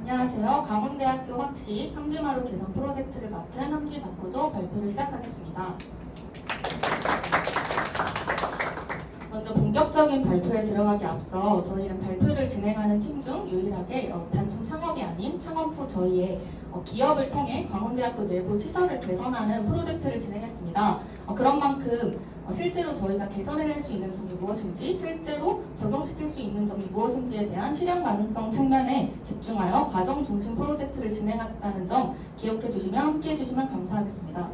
안녕하세요. 강원대학교 학식 함지마루 개선 프로젝트를 맡은 함지 박호조 발표를 시작하겠습니다. 먼저 본격적인 발표에 들어가기 앞서 저희는 발표를 진행하는 팀 중 유일하게 단순 창업이 아닌 창업 후 저희의 기업을 통해 강원대학교 내부 시설을 개선하는 프로젝트를 진행했습니다. 그런 만큼 실제로 저희가 개선해낼 수 있는 점이 무엇인지, 실제로 적용시킬 수 있는 점이 무엇인지에 대한 실현 가능성 측면에 집중하여 과정 중심 프로젝트를 진행했다는 점 기억해 주시면 함께 해주시면 감사하겠습니다.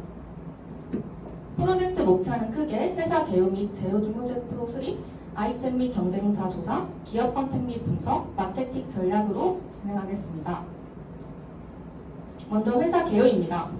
프로젝트 목차는 크게 회사 개요 및 재무제표 수립, 아이템 및 경쟁사 조사, 기업 컨텐츠 및 분석, 마케팅 전략으로 진행하겠습니다. 먼저 회사 개요입니다.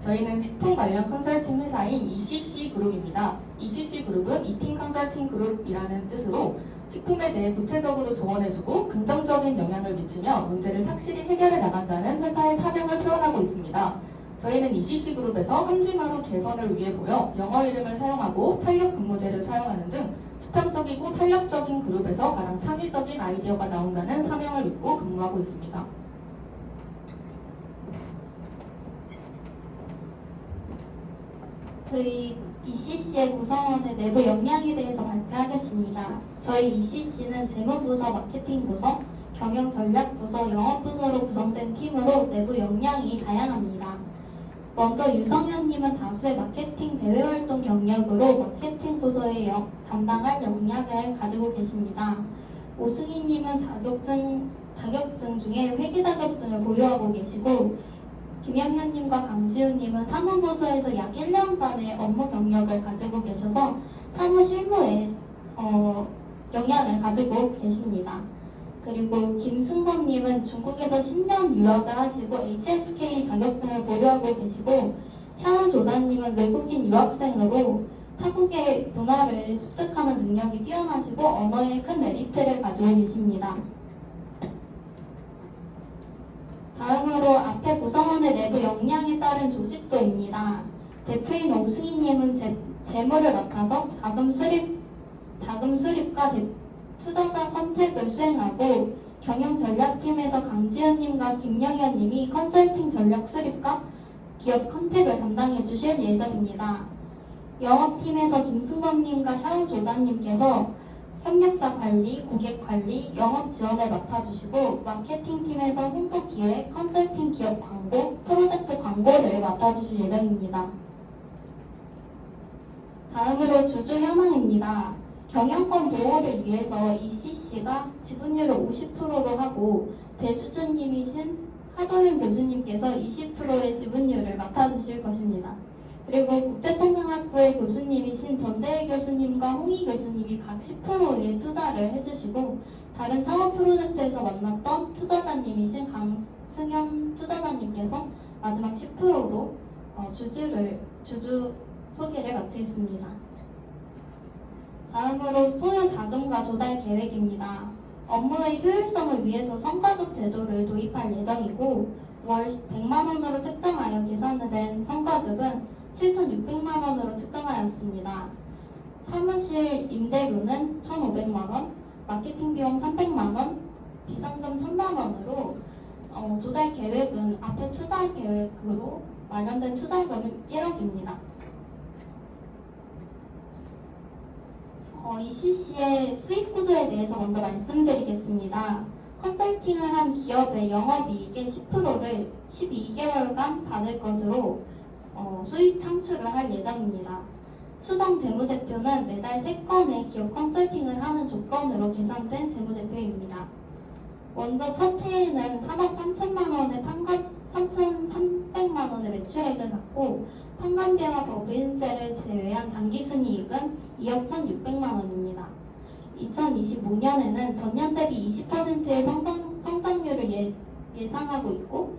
저희는 식품 관련 컨설팅 회사인 ECC 그룹입니다. ECC 그룹은 이팅 컨설팅 그룹이라는 뜻으로 식품에 대해 구체적으로 조언해주고 긍정적인 영향을 미치며 문제를 확실히 해결해 나간다는 회사의 사명을 표현하고 있습니다. 저희는 ECC 그룹에서 함지마루 개선을 위해 모여 영어 이름을 사용하고 탄력 근무제를 사용하는 등 수평적이고 탄력적인 그룹에서 가장 창의적인 아이디어가 나온다는 사명을 믿고 근무하고 있습니다. 저희 ECC의 구성원의 내부 역량에 대해서 발표하겠습니다. 저희 ECC는 재무부서, 마케팅부서, 경영전략부서, 영업부서로 구성된 팀으로 내부 역량이 다양합니다. 먼저 유성현님은 다수의 마케팅 대외활동 경력으로 마케팅 부서에 담당할 역량을 가지고 계십니다. 오승희님은 자격증 중에 회계 자격증을 보유하고 계시고 김영현님과 강지우님은 사무부서에서 약 1년간의 업무 경력을 가지고 계셔서 사무 실무에 역량을 가지고 계십니다. 그리고 김승범님은 중국에서 10년 유학을 하시고 HSK 자격증을 보유하고 계시고 샤오조다님은 외국인 유학생으로 타국의 문화를 습득하는 능력이 뛰어나시고 언어에 큰 메리트를 가지고 계십니다. 다음으로 앞에 구성원의 내부 역량에 따른 조직도입니다. 대표인 오승희님은 재무를 맡아서 자금 수립과 투자자 컨택을 수행하고 경영전략팀에서 강지현님과 김영현님이 컨설팅 전략 수립과 기업 컨택을 담당해 주실 예정입니다. 영업팀에서 김승범님과 샤오조다님께서 협력사 관리, 고객 관리, 영업 지원을 맡아주시고 마케팅팀에서 홍보 기획, 컨설팅 기업 광고, 프로젝트 광고를 맡아주실 예정입니다. 다음으로 주주 현황입니다. 경영권 보호를 위해서 ECC가 지분율을 50%로 하고 대주주님이신 하도윤 교수님께서 20%의 지분율을 맡아주실 것입니다. 그리고 국제통상학부의 교수님이신 전재일 교수님과 홍희 교수님이 각 10%의 투자를 해주시고 다른 창업 프로젝트에서 만났던 투자자님이신 강승현 투자자님께서 마지막 10%로 주주 소개를 마치겠습니다. 다음으로 소요 자금과 조달 계획입니다. 업무의 효율성을 위해서 성과급 제도를 도입할 예정이고 월 100만원으로 책정하여 계산된 성과급은 7,600만원으로 측정하였습니다. 사무실 임대료는 1,500만원, 마케팅 비용 300만원, 비상금 1,000만원으로 조달 계획은 앞에 투자 계획으로 마련된 투자금은 1억입니다. ECC의 수익 구조에 대해서 먼저 말씀드리겠습니다. 컨설팅을 한 기업의 영업이익의 10%를 12개월간 받을 것으로 수익 창출을 할 예정입니다. 수정 재무제표는 매달 3건의 기업 컨설팅을 하는 조건으로 계산된 재무제표입니다. 먼저 첫 해에는 3억 3천만 원의 3,300만 원의 매출액을 갖고 판관비와 법인세를 제외한 당기순이익은 2억 1,600만 원입니다. 2025년에는 전년 대비 20%의 성장률을 예상하고 있고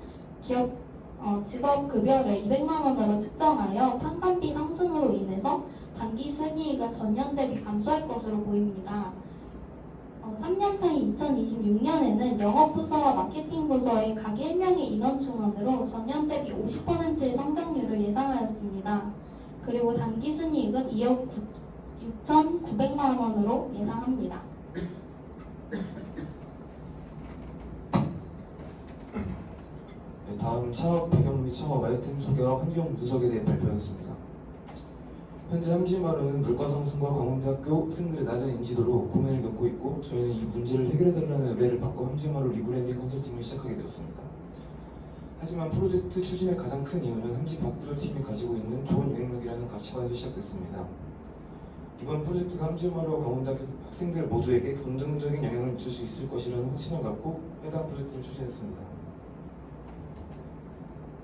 직업급여를 200만 원으로 측정하여 판관비 상승으로 인해서 당기순이익은 전년 대비 감소할 것으로 보입니다. 3년 차인 2026년에는 영업부서와 마케팅부서의 각 1명의 인원 충원으로 전년 대비 50%의 성장률을 예상하였습니다. 그리고 당기순이익은 2억 6,900만 원으로 예상합니다. 다음 창업 배경 및 창업 아이템 소개와 환경 분석에 대해 발표하겠습니다. 현재 함지마루는 물가상승과 광운대학교 학생들의 낮은 인지도로 고민을 겪고 있고, 저희는 이 문제를 해결해달라는 의뢰를 받고 함지마루 리브랜딩 컨설팅을 시작하게 되었습니다. 하지만 프로젝트 추진의 가장 큰 이유는 함지 박구조팀이 가지고 있는 좋은 영향력이라는 가치관에서 시작됐습니다. 이번 프로젝트가 함지마루와 광운대학교 학생들 모두에게 긍정적인 영향을 미칠 수 있을 것이라는 확신을 갖고 해당 프로젝트를 추진했습니다.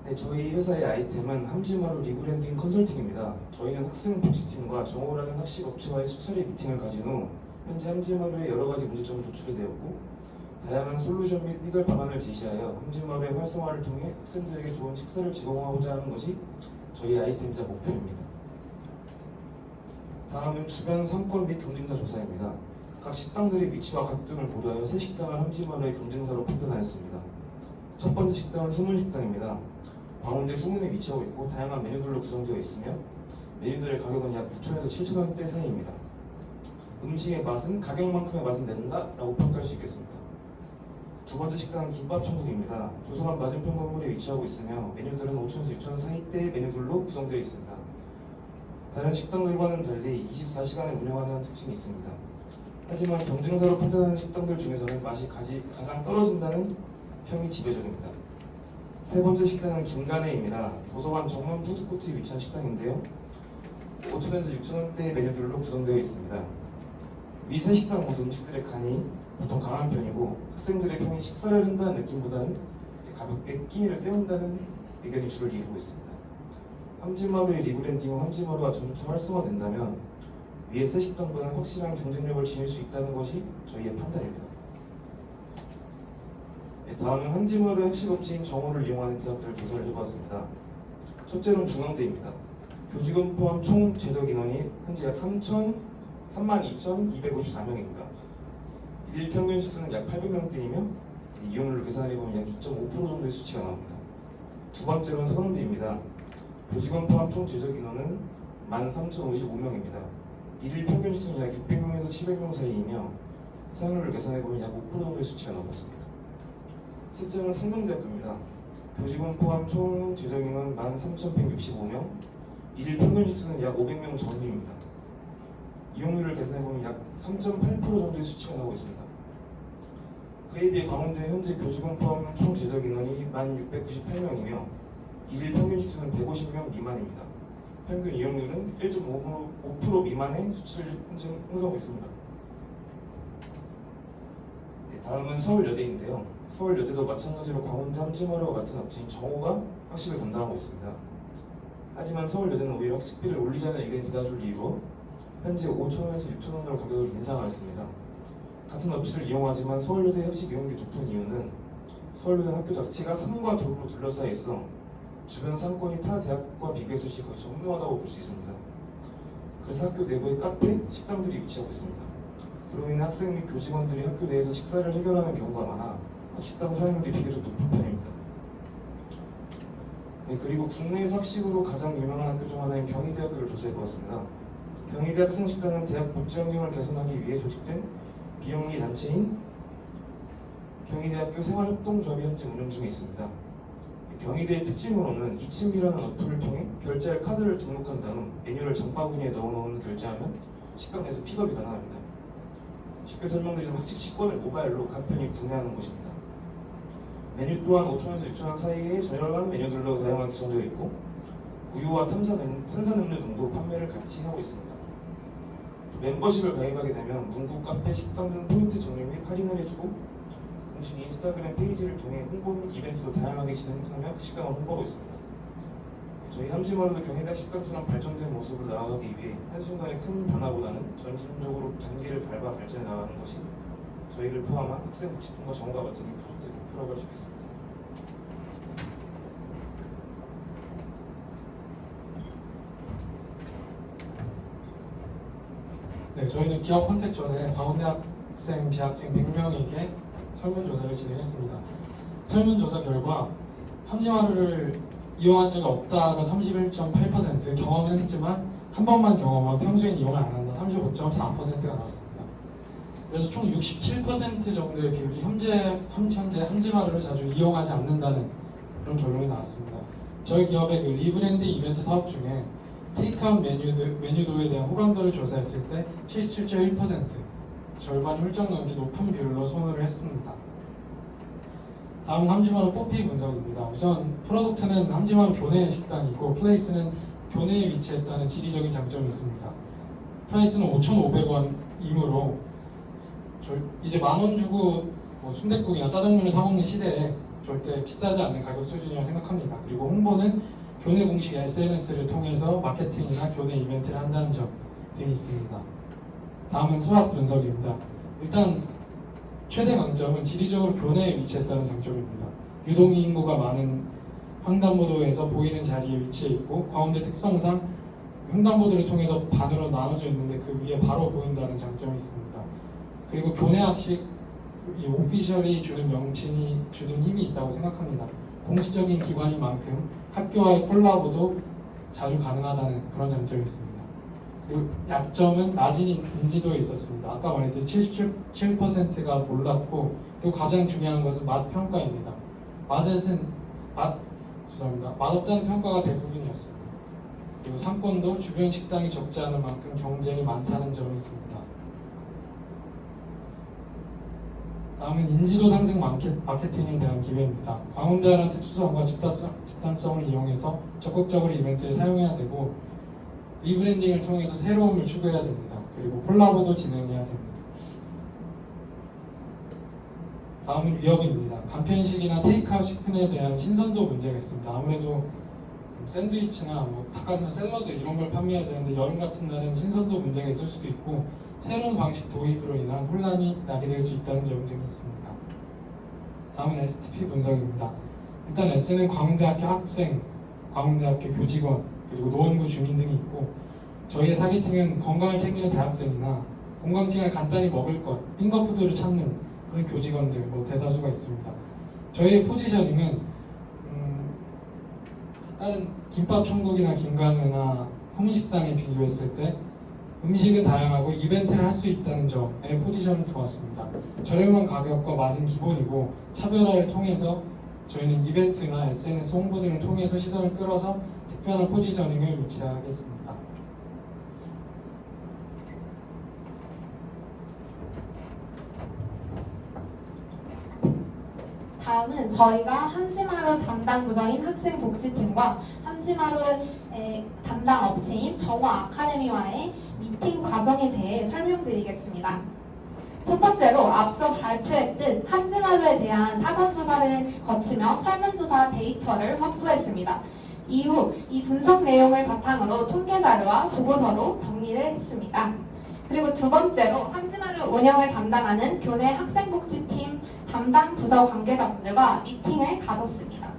네, 저희 회사의 아이템은 함지마루 리브랜딩 컨설팅입니다. 저희는 학생 복지팀과 정호라는 학식 업체와의 수차례 미팅을 가진 후 현재 함지마루의 여러 가지 문제점을 도출해 되었고, 다양한 솔루션 및 해결 방안을 제시하여 함지마루의 활성화를 통해 학생들에게 좋은 식사를 제공하고자 하는 것이 저희 아이템이자 목표입니다. 다음은 주변 상권 및 경쟁사 조사입니다. 각 식당들의 위치와 갈등을 고려하여 새 식당을 함지마루의 경쟁사로 판단하였습니다. 첫 번째 식당은 후문식당입니다. 광운대 후문에 위치하고 있고 다양한 메뉴들로 구성되어 있으며 메뉴들의 가격은 약 9,000에서 7,000원대 사이입니다. 음식의 맛은 가격만큼의 맛은 낸다라고 평가할 수 있겠습니다. 두 번째 식당은 김밥천국입니다. 도서관 맞은편 건물에 위치하고 있으며 메뉴들은 5,000에서 6,000원 사이대의 메뉴들로 구성되어 있습니다. 다른 식당들과는 달리 24시간을 운영하는 특징이 있습니다. 하지만 경쟁사로 판단하는 식당들 중에서는 맛이 가장 떨어진다는 평이 지배적입니다. 세 번째 식당은 김가네입니다. 도서관 정문 푸드코트에 위치한 식당인데요, 5,000에서 6,000원대의 메뉴들로 구성되어 있습니다. 위 세 식당 모두 음식들의 간이 보통 강한 편이고 학생들의 평이 식사를 한다는 느낌보다는 가볍게 끼니를 때운다는 의견이 주를 이루고 있습니다. 함지마루의 리브랜딩 후 함지마루가 점차 활성화된다면 위의 세 식당보다는 확실한 경쟁력을 지닐 수 있다는 것이 저희의 판단입니다. 다음은 함지마루의 학식업체인 정호를 이용하는 대학들을 조사를 해보았습니다. 첫째로는 중앙대입니다. 교직원 포함 총 재적 인원이 현재 약 32,254명입니다. 일 평균 식수는 약 800명대이며 이용률을 계산해보면 약 2.5% 정도의 수치가 나옵니다. 두 번째로는 서강대입니다. 교직원 포함 총 재적 인원은 13,055명입니다. 일일 평균 식수는 약 600명에서 700명 사이이며 사용률을 계산해보면 약 5% 정도의 수치가 나오고 있습니다. 셋째는 성명대학교입니다. 교직원 포함 총 재적 인원 13,165명, 일일 평균 식수는 약 500명 정도입니다. 이용률을 계산해보면 약 3.8% 정도의 수치가 나오고 있습니다. 그에 비해 광운대 현재 교직원 포함 총 재적 인원이 1,698명이며 일일 평균 식수는 150명 미만입니다. 평균 이용률은 1.5% 미만의 수치를 형성하고 있습니다. 네, 다음은 서울여대인데요. 서울여대도 마찬가지로 광운대 함지마루와 같은 업체인 정호가 학식을 담당하고 있습니다. 하지만 서울여대는 오히려 학식비를 올리자는 의견이 대다수를 이루어 현재 5,000원에서 6,000원으로 가격을 인상하였습니다. 같은 업체를 이용하지만 서울여대 학식 이용률이 높은 이유는 서울여대 학교 자체가 산과 도로로 둘러싸여 있어 주변 상권이 타 대학과 비교했을 시 거의 전무하다고 볼 수 있습니다. 그래서 학교 내부에 카페, 식당들이 위치하고 있습니다. 그로 인해 학생 및 교직원들이 학교 내에서 식사를 해결하는 경우가 많아 학식당 사용률이 비교적 높은 편입니다. 네, 그리고 국내에서 학식으로 가장 유명한 학교 중 하나인 경희대학교를 조사해보았습니다. 경희대 학생식당은 대학 복지 환경을 개선하기 위해 조직된 비영리 단체인 경희대학교 생활협동조합이 현재 운영 중에 있습니다. 경희대의 특징으로는 이침이라는 어플을 통해 결제할 카드를 등록한 다음 메뉴를 장바구니에 넣어놓은 결제하면 식당 내에서 픽업이 가능합니다. 쉽게 설명드리자면 학식 식권을 모바일로 간편히 구매하는 곳입니다. 메뉴 또한 5,000원에서 6,000원 사이의 저렴한 메뉴들로 다양하게 구성되어 있고 우유와 탄산음료 등도 판매를 같이 하고 있습니다. 멤버십을 가입하게 되면 문구, 카페, 식당 등 포인트 적립 및 할인을 해주고 공식 인스타그램 페이지를 통해 홍보 및 이벤트도 다양하게 진행하며 식당을 홍보하고 있습니다. 저희 함지마루도 경희대 식당처럼 발전된 모습으로 나아가기 위해 한순간의 큰 변화보다는 점진적으로 단계를 밟아 발전해 나가는 것이 저희를 포함한 학생 복지팀과 정부가 맡은 이 프로젝트의 목표라고 할 수 있겠습니다. 네, 저희는 기업 컨택 전에 광운대 학생, 재학생 100명에게 설문조사를 진행했습니다. 설문조사 결과 함지마루를 이용한 적이 없다가 31.8%, 경험은 했지만 한 번만 경험하고 평소엔 이용을 안 한다 35.4%가 나왔습니다. 그래서 총 67% 정도의 비율이 현재 함지마루를 자주 이용하지 않는다는 그런 결론이 나왔습니다. 저희 기업의 그 리브랜드 이벤트 사업 중에 테이크아웃 메뉴도에 대한 호감도를 조사했을 때 77.1%, 절반이 훌쩍 넘게 높은 비율로 선호를 했습니다. 다음은 함지마루 뽀삐 분석입니다. 우선 프로덕트는 함지마루 교내 식당이고 플레이스는 교내에 위치했다는 지리적인 장점이 있습니다. 프라이스는 5,500원이므로 이제 10,000원 주고 뭐 순댓국이나 짜장면을 사 먹는 시대에 절대 비싸지 않는 가격 수준이라고 생각합니다. 그리고 홍보는 교내 공식 SNS를 통해서 마케팅이나 교내 이벤트를 한다는 점 등이 있습니다. 다음은 수학 분석입니다. 일단 최대 강점은 지리적으로 교내에 위치했다는 장점입니다. 유동인 인구가 많은 횡단보도에서 보이는 자리에 위치해 있고 광운대 특성상 횡단보도를 통해서 반으로 나눠져 있는데 그 위에 바로 보인다는 장점이 있습니다. 그리고 교내 학식 이 오피셜이 주는 명칭이 주는 힘이 있다고 생각합니다. 공식적인 기관인 만큼 학교와의 콜라보도 자주 가능하다는 그런 장점이 있습니다. 그리고 약점은 낮은 인지도에 있었습니다. 아까 말했듯이 77%가 몰랐고, 그리고 가장 중요한 것은 맛 평가입니다. 맛없다는 평가가 대부분이었습니다. 그리고 상권도 주변 식당이 적지 않은 만큼 경쟁이 많다는 점이 있습니다. 다음은 인지도 상승 마케팅에 대한 기회입니다. 광운대라는 특수성과 집단성을 이용해서 적극적으로 이벤트를 사용해야 되고 리브랜딩을 통해서 새로움을 추구해야 됩니다. 그리고 콜라보도 진행해야 됩니다. 다음은 위협입니다. 간편식이나 테이크아웃 식품에 대한 신선도 문제가 있습니다. 아무래도 샌드위치나 뭐 닭가슴살 샐러드 이런 걸 판매해야 되는데 여름 같은 날은 신선도 문제가 있을 수도 있고 새로운 방식 도입으로 인한 혼란이 나게 될 수 있다는 점 등이 있습니다. 다음은 STP 분석입니다. 일단 S는 광운대학교 학생, 광운대학교 교직원, 그리고 노원구 주민 등이 있고 저희의 타겟팅은 건강을 챙기는 대학생이나 건강식을 간단히 먹을 것, 핑거푸드를 찾는 그런 교직원들 뭐 대다수가 있습니다. 저희의 포지셔닝은 다른 김밥 천국이나 김가느나 후문식당에 비교했을 때 음식은 다양하고 이벤트를 할 수 있다는 점에 포지션을 두었습니다. 저렴한 가격과 맛은 기본이고 차별화를 통해서 저희는 이벤트나 SNS 홍보 등을 통해서 시선을 끌어서 특별한 포지셔닝을 유치하겠습니다. 다음은 저희가 함지마루 담당 부서인 학생복지팀과 함지마루의 담당 업체인 정화 아카데미와의 미팅 과정에 대해 설명드리겠습니다. 첫 번째로 앞서 발표했듯 함지마루에 대한 사전조사를 거치며 설문조사 데이터를 확보했습니다. 이후 이 분석 내용을 바탕으로 통계자료와 보고서로 정리를 했습니다. 그리고 두 번째로 함지마루 운영을 담당하는 교내 학생복지팀 담당 부서 관계자분들과 미팅을 가졌습니다.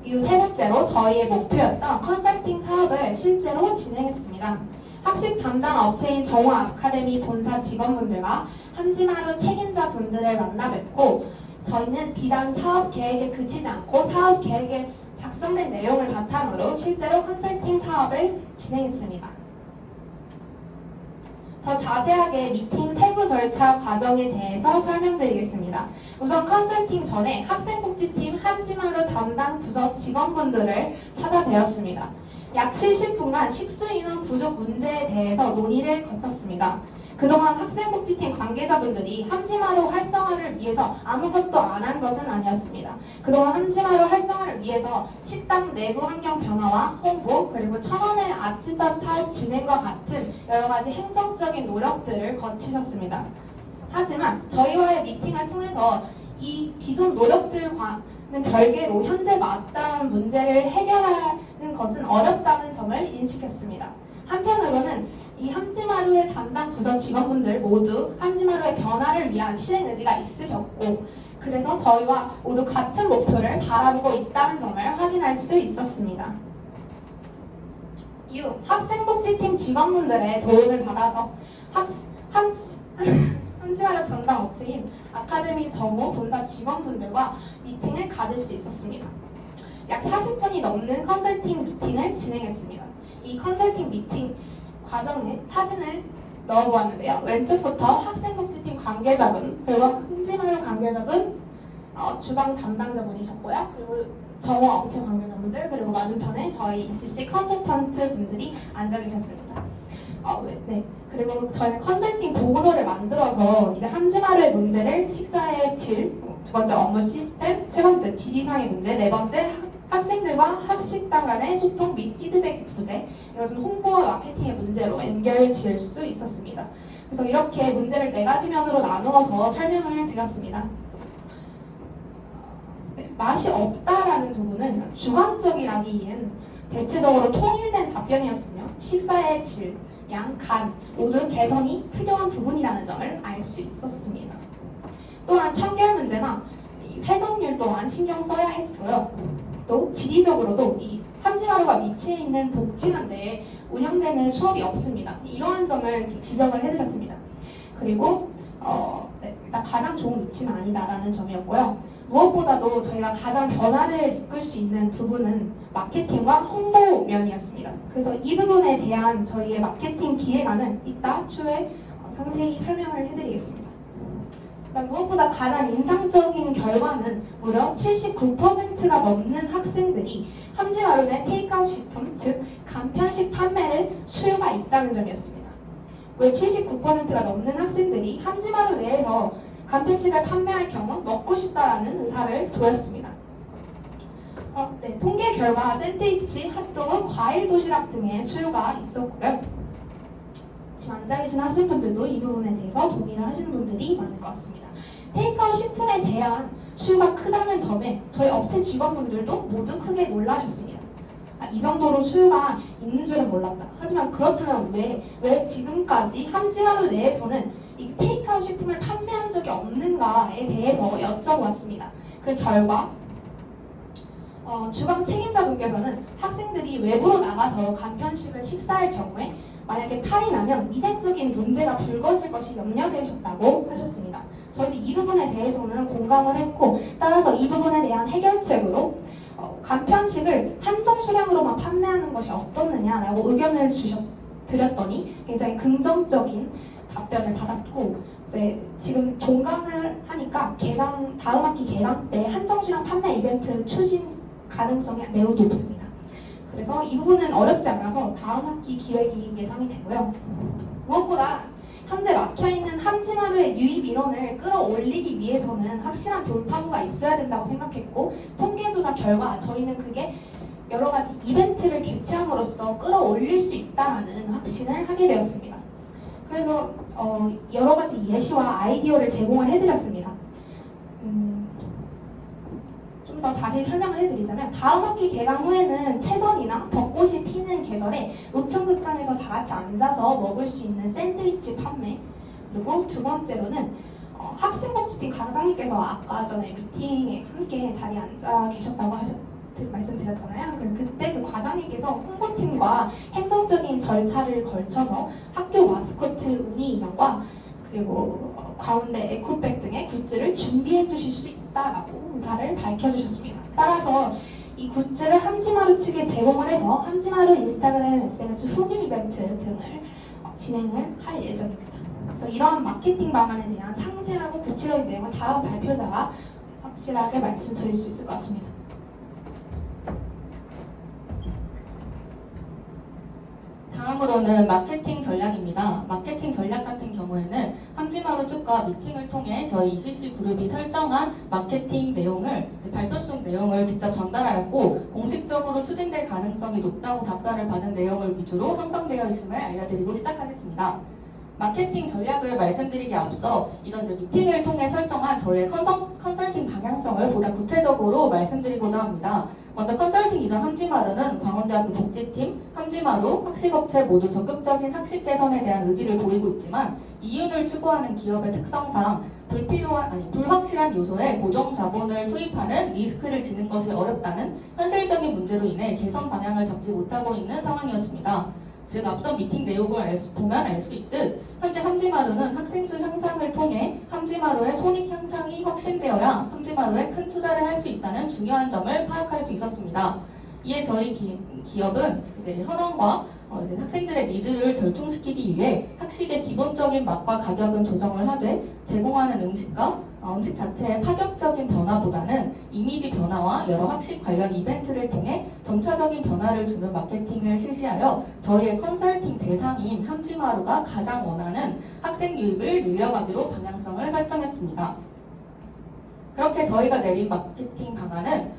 이후 세 번째로 저희의 목표였던 컨설팅 사업을 실제로 진행했습니다. 학식 담당 업체인 정화 아카데미 본사 직원분들과 함지마루 책임자분들을 만나 뵙고 저희는 비단 사업 계획에 그치지 않고 사업 계획에 작성된 내용을 바탕으로 실제로 컨설팅 사업을 진행했습니다. 더 자세하게 미팅 세부 절차 과정에 대해서 설명드리겠습니다. 우선 컨설팅 전에 학생복지팀 함지마루 담당 부서 직원분들을 찾아뵈었습니다. 약 70분간 식수인원 부족 문제에 대해서 논의를 거쳤습니다. 그동안 학생복지팀 관계자분들이 함지마루 활성화를 위해서 아무것도 안 한 것은 아니었습니다. 그동안 함지마루 활성화를 위해서 식당 내부 환경 변화와 홍보, 그리고 1,000원의 아침밥 사업 진행과 같은 여러 가지 행정적인 노력들을 거치셨습니다. 하지만 저희와의 미팅을 통해서 이 기존 노력들과는 별개로 현재 맞닿은 문제를 해결하는 것은 어렵다는 점을 인식했습니다. 한편으로는 이 함지마루의 담당 부서 직원분들 모두 함지마루의 변화를 위한 실행 의지가 있으셨고 그래서 저희와 모두 같은 목표를 바라보고 있다는 점을 확인할 수 있었습니다. 이후 학생복지팀 직원분들의 도움을 받아서 함지마루 전담 업체인 아카데미 정호 본사 직원분들과 미팅을 가질 수 있었습니다. 약 40분이 넘는 컨설팅 미팅을 진행했습니다. 이 컨설팅 미팅 과정에 사진을 넣어보았는데요. 왼쪽부터 학생복지팀 관계자분, 그리고 함지마루 관계자분, 주방 담당자분이셨고요. 그리고 정화 업체 관계자분들 그리고 맞은편에 저희 ECC 컨설턴트 분들이 앉아 계셨습니다. 네. 그리고 저희는 컨설팅 보고서를 만들어서 이제 함지마루의 문제를 식사의 질, 두 번째 업무 시스템, 세 번째 지리상의 문제, 네 번째 학생들과 학식당 간의 소통 및 피드백 부재, 이것은 홍보와 마케팅의 문제로 연결 지을 수 있었습니다. 그래서 이렇게 문제를 네 가지 면으로 나누어서 설명을 드렸습니다. 네, 맛이 없다라는 부분은 주관적이라기엔 대체적으로 통일된 답변이었으며 식사의 질, 양, 간 모두 개선이 필요한 부분이라는 점을 알 수 있었습니다. 또한 청결 문제나 이 회전율 또한 신경 써야 했고요. 또 지리적으로도 이 함지마루가 위치해 있는 복지관 내에 운영되는 수업이 없습니다. 이러한 점을 지적을 해드렸습니다. 그리고 일단 가장 좋은 위치는 아니다라는 점이었고요. 무엇보다도 저희가 가장 변화를 이끌 수 있는 부분은 마케팅과 홍보 면이었습니다. 그래서 이 부분에 대한 저희의 마케팅 기획안은 이따 추후에 상세히 설명을 해드리겠습니다. 일단 무엇보다 가장 인상적인 결과는 무려 79%가 넘는 학생들이 함지마루 내 테이크아웃 식품, 즉 간편식 판매를 수요가 있다는 점이었습니다. 왜 79%가 넘는 학생들이 함지마루 내에서 간편식을 판매할 경우 먹고 싶다라는 의사를 보였습니다. 네, 통계 결과 샌드위치, 핫도그, 과일 도시락 등의 수요가 있었고요. 지금 앉아 계신 학생분들도 이 부분에 대해서 동의를 하시는 분들이 많을 것 같습니다. 테이크아웃 식품에 대한 수요가 크다는 점에 저희 업체 직원분들도 모두 크게 놀라셨습니다. 이 정도로 수요가 있는 줄은 몰랐다. 하지만 그렇다면 왜 지금까지 함지마루 내에서는 이 테이크아웃 식품을 판매한 적이 없는가에 대해서 여쭤보았습니다. 그 결과 주방 책임자분께서는 학생들이 외부로 나가서 간편식을 식사할 경우에 만약에 탈이 나면 위생적인 문제가 불거질 것이 염려되셨다고 하셨습니다. 저희도 이 부분에 대해서는 공감을 했고, 따라서 이 부분에 대한 해결책으로 간편식을 한정 수량으로만 판매하는 것이 어떻느냐라고 의견을 드렸더니 굉장히 긍정적인 답변을 받았고, 이제 지금 종강을 하니까 다음 학기 개강 때 한정 수량 판매 이벤트 추진 가능성이 매우 높습니다. 그래서 이 부분은 어렵지 않아서 다음 학기 기획이 예상이 되고요. 무엇보다 현재 막혀있는 함지마루의 유입 인원을 끌어올리기 위해서는 확실한 돌파구가 있어야 된다고 생각했고, 통계조사 결과 저희는 그게 여러 가지 이벤트를 개최함으로써 끌어올릴 수 있다는 확신을 하게 되었습니다. 그래서 여러 가지 예시와 아이디어를 제공을 해드렸습니다. 좀 더 자세히 설명을 해드리자면, 다음 학기 개강 후에는 채전이나 벚꽃이 피는 계절에 노천극장에서 다 같이 앉아서 먹을 수 있는 샌드위치 판매, 그리고 두 번째로는 학생복지팀 과장님께서 아까 전에 미팅에 함께 자리에 앉아 계셨다고 말씀드렸잖아요. 그때 그 과장님께서 홍보팀과 행정적인 절차를 걸쳐서 학교 마스코트 운이 인형과 그리고 가운데 에코백 등의 굿즈를 준비해 주실 수 있다라고 의사를 밝혀주셨습니다. 따라서 이 굿즈를 함지마루 측에 제공을 해서 함지마루 인스타그램 SNS 후기 이벤트 등을 진행을 할 예정입니다. 그래서 이러한 마케팅 방안에 대한 상세하고 구체적인 내용은 다음 발표자가 확실하게 말씀드릴 수 있을 것 같습니다. 다음으로는 마케팅 전략입니다. 마케팅 전략 같은 경우에는 함지마루 측과 미팅을 통해 저희 ECC 그룹이 설정한 마케팅 내용을, 발표성 내용을 직접 전달하였고, 공식적으로 추진될 가능성이 높다고 답변을 받은 내용을 위주로 형성되어 있음을 알려드리고 시작하겠습니다. 마케팅 전략을 말씀드리기 앞서 이전 미팅을 통해 설정한 저희의 컨설팅 방향성을 보다 구체적으로 말씀드리고자 합니다. 먼저 컨설팅 이전 함지마루는 광원대학교 복지팀, 함지마루, 학식업체 모두 적극적인 학식 개선에 대한 의지를 보이고 있지만, 이윤을 추구하는 기업의 특성상 불확실한 요소에 고정 자본을 투입하는 리스크를 지는 것이 어렵다는 현실적인 문제로 인해 개선 방향을 잡지 못하고 있는 상황이었습니다. 즉, 앞선 미팅 내용을 보면 알 수 있듯 현재 함지마루는 학생 수 향상을 통해 함지마루의 손익 향상이 확신되어야 함지마루에 큰 투자를 할 수 있다는 중요한 점을 파악할 수 있었습니다. 이에 저희 기업은 이제 현황과 이제 학생들의 니즈를 절충시키기 위해 학식의 기본적인 맛과 가격은 조정을 하되 제공하는 음식과 음식 자체의 파격적인 변화보다는 이미지 변화와 여러 학식 관련 이벤트를 통해 점차적인 변화를 주는 마케팅을 실시하여 저희의 컨설팅 대상인 함지마루가 가장 원하는 학생 유입을 늘려가기로 방향성을 설정했습니다. 그렇게 저희가 내린 마케팅 방안은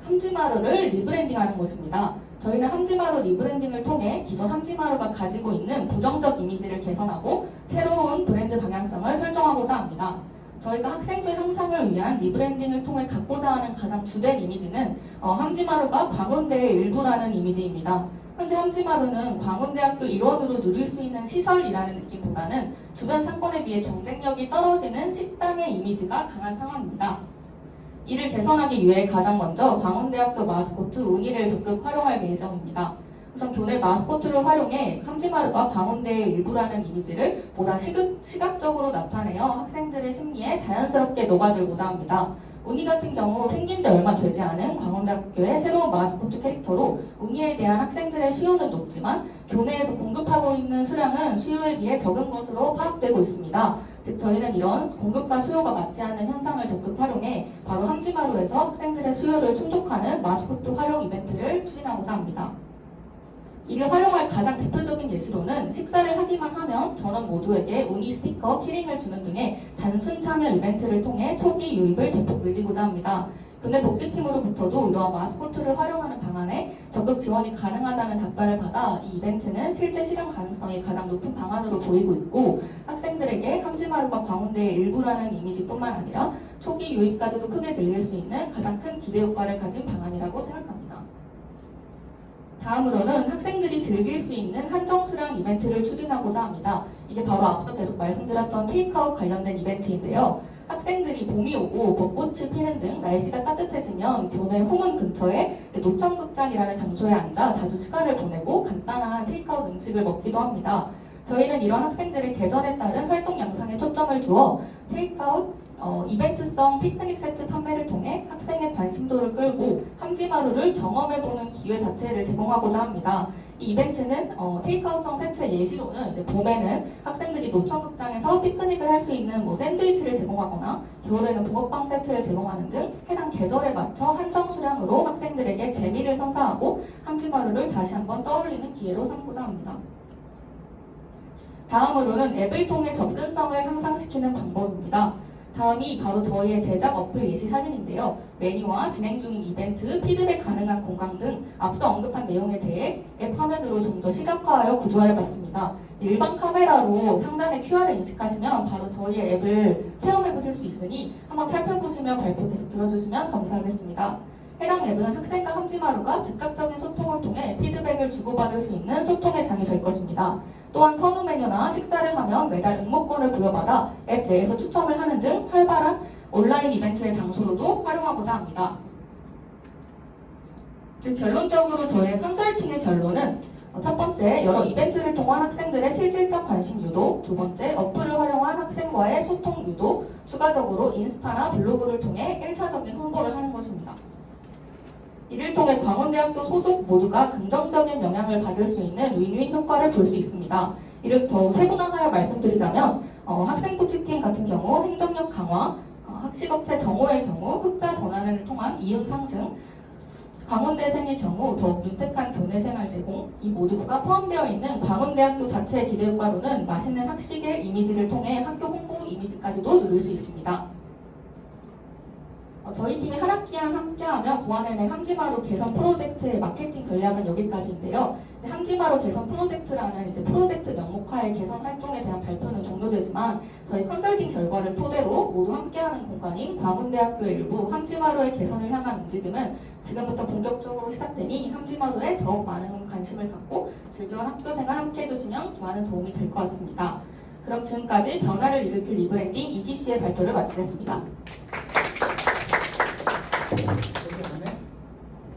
함지마루를 리브랜딩하는 것입니다. 저희는 함지마루 리브랜딩을 통해 기존 함지마루가 가지고 있는 부정적 이미지를 개선하고 새로운 브랜드 방향성을 설정하고자 합니다. 저희가 학생 수 향상을 위한 리브랜딩을 통해 갖고자 하는 가장 주된 이미지는 함지마루가 광운대의 일부라는 이미지입니다. 현재 함지마루는 광운대학교 일원으로 누릴 수 있는 시설이라는 느낌보다는 주변 상권에 비해 경쟁력이 떨어지는 식당의 이미지가 강한 상황입니다. 이를 개선하기 위해 가장 먼저 광운대학교 마스코트 운이를 적극 활용할 예정입니다. 우선 교내 마스코트를 활용해 함지마루가 광운대의 일부라는 이미지를 보다 시각적으로 나타내어 학생들의 심리에 자연스럽게 녹아들고자 합니다. 운이 같은 경우 생긴 지 얼마 되지 않은 광운대학교의 새로운 마스코트 캐릭터로 운이에 대한 학생들의 수요는 높지만 교내에서 공급하고 있는 수량은 수요에 비해 적은 것으로 파악되고 있습니다. 즉 저희는 이런 공급과 수요가 맞지 않는 현상을 적극 활용해 바로 함지마루에서 학생들의 수요를 충족하는 마스코트 활용 이벤트를 추진하고자 합니다. 이를 활용할 가장 대표적인 예시로는 식사를 하기만 하면 전원 모두에게 운이 스티커, 키링을 주는 등의 단순 참여 이벤트를 통해 초기 유입을 대폭 늘리고자 합니다. 교내 복지팀으로부터도 이러한 마스코트를 활용하는 방안에 적극 지원이 가능하다는 답변을 받아 이 이벤트는 실제 실현 가능성이 가장 높은 방안으로 보이고 있고 학생들에게 함지마루가 광운대의 일부라는 이미지뿐만 아니라 초기 유입까지도 크게 늘릴 수 있는 가장 큰 기대 효과를 가진 방안이라고 생각합니다. 다음으로는 학생들이 즐길 수 있는 한정 수량 이벤트를 추진하고자 합니다. 이게 바로 앞서 계속 말씀드렸던 테이크아웃 관련된 이벤트인데요. 학생들이 봄이 오고 벚꽃이 피는 등 날씨가 따뜻해지면 교내 후문 근처에 노천극장이라는 장소에 앉아 자주 시간을 보내고 간단한 테이크아웃 음식을 먹기도 합니다. 저희는 이런 학생들의 계절에 따른 활동 양상에 초점을 두어 테이크아웃 이벤트성 피크닉 세트 판매를 통해 학생의 관심도를 끌고 함지마루를 경험해보는 기회 자체를 제공하고자 합니다. 이 이벤트는 테이크아웃성 세트의 예시로는 이제 봄에는 학생들이 노천극장에서 피크닉을 할 수 있는 샌드위치를 제공하거나 겨울에는 붕어빵 세트를 제공하는 등 해당 계절에 맞춰 한정 수량으로 학생들에게 재미를 선사하고 함지마루를 다시 한번 떠올리는 기회로 삼고자 합니다. 다음으로는 앱을 통해 접근성을 향상시키는 방법입니다. 다음이 바로 저희의 제작 어플 예시 사진인데요. 메뉴와 진행 중인 이벤트, 피드백 가능한 공간 등 앞서 언급한 내용에 대해 앱 화면으로 좀 더 시각화하여 구조해봤습니다. 일반 카메라로 상단에 QR을 인식하시면 바로 저희의 앱을 체험해보실 수 있으니 한번 살펴보시며 발표 계속 들어주시면 감사하겠습니다. 해당 앱은 학생과 함지마루가 즉각적인 소통을 통해 피드백을 주고받을 수 있는 소통의 장이 될 것입니다. 또한 선호 메뉴나 식사를 하면 매달 응모권을 부여받아 앱 내에서 추첨을 하는 등 활발한 온라인 이벤트의 장소로도 활용하고자 합니다. 즉 결론적으로 저의 컨설팅의 결론은 첫 번째, 여러 이벤트를 통한 학생들의 실질적 관심 유도, 두 번째, 어플을 활용한 학생과의 소통 유도, 추가적으로 인스타나 블로그를 통해 1차적인 홍보를 하는 것입니다. 이를 통해 광운대학교 소속 모두가 긍정적인 영향을 받을 수 있는 윈윈 효과를 볼 수 있습니다. 이를 더 세분화하여 말씀드리자면 학생복지팀 같은 경우 행정력 강화, 학식업체 정호의 경우 흑자 전환을 통한 이윤 상승, 광운대생의 경우 더욱 윤택한 교내생활 제공, 이 모두가 포함되어 있는 광운대학교 자체의 기대 효과로는 맛있는 학식의 이미지를 통해 학교 홍보 이미지까지도 누릴 수 있습니다. 저희 팀이 한 학기간 함께하며 고안해낸 함지마루 개선 프로젝트의 마케팅 전략은 여기까지인데요. 함지마루 개선 프로젝트라는 프로젝트 명목하에 개선 활동에 대한 발표는 종료되지만 저희 컨설팅 결과를 토대로 모두 함께하는 공간인 광운대학교의 일부 함지마루의 개선을 향한 움직임은 지금부터 본격적으로 시작되니 함지마루에 더욱 많은 관심을 갖고 즐거운 학교생활 함께 해주시면 많은 도움이 될 것 같습니다. 그럼 지금까지 변화를 일으킬 리브랜딩 EGC의 발표를 마치겠습니다.